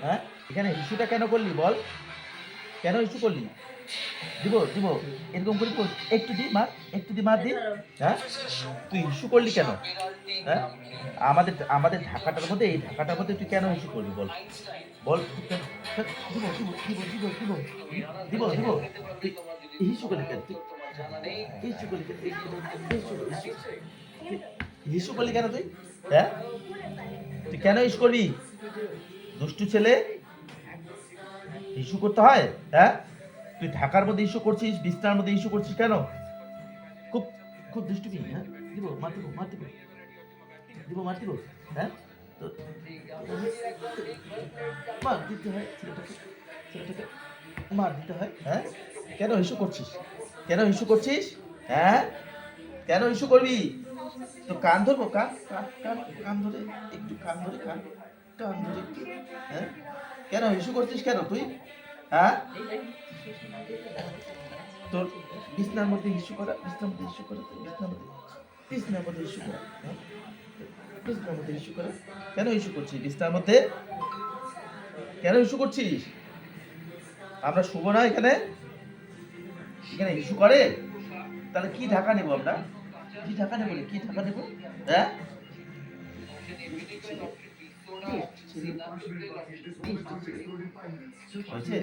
হ্যাঁ, এখানে ইস্যুটা কেন করলি বল? কেন ইস্যু করলি? দিব দিব এরকম করে একটু দি মার, একটু দি মার দি। হ্যাঁ, তুই ইস্যু করলি কেন? হ্যাঁ, আমাদের আমাদের ঢাকাটার মধ্যে, এই ঢাকাটার মধ্যে তুই কেন ইস্যু করবি বল? বল তুই দিব দিব দিব দিব দিব দিব দিব তুই ইস্যু করলি কেন? তুই ইস্যু করলি কেন? ইস্যু করলি কেন তুই? হ্যাঁ, তুই কেন ইস্যু করবি? দুষ্টু ছেলে, ইস্যু করতে হয়? হ্যাঁ, তুই ঢাকার মধ্যে ইস্যু করছিস, বিছনার মধ্যে ইস্যু করছিস কেন? খুব খুব দুষ্টুমি। হ্যাঁ, দিব মার দিব মার দিব দিব মার দিব। হ্যাঁ, তো মার দিতে হয় ছেলেটাকে, ছেলেটাকে মার দিতে হয়। হ্যাঁ, কেন ইস্যু করছিস? কেন ইস্যু করছিস? হ্যাঁ, কেন ইস্যু করবি? তো কান ধরবো, কান কান কান কান ধরে, একটু কান ধরে, কান কান ধরে একটু। হ্যাঁ, কেন ইস্যু করছিস কেন তুই? হ্যাঁ, তোর বিছনার মধ্যে ইস্যু করা, বিছনার মধ্যে ইস্যু করা, বিছনার মধ্যে, বিছনার মধ্যে ইস্যু করা। হ্যাঁ, বিছনার মধ্যে ইস্যু করা। কেন ইস্যু করছিস বিছনার মধ্যে? কেন ইস্যু করছিস? আমরা শুভ না এখানে? এখানে ইস্যু করে? তাহলে কি ঢাকা নেব আমরা? কি ঢাকা নেব রে? কি ঢাকা নেব? হ্যাঁ, হয়েছে?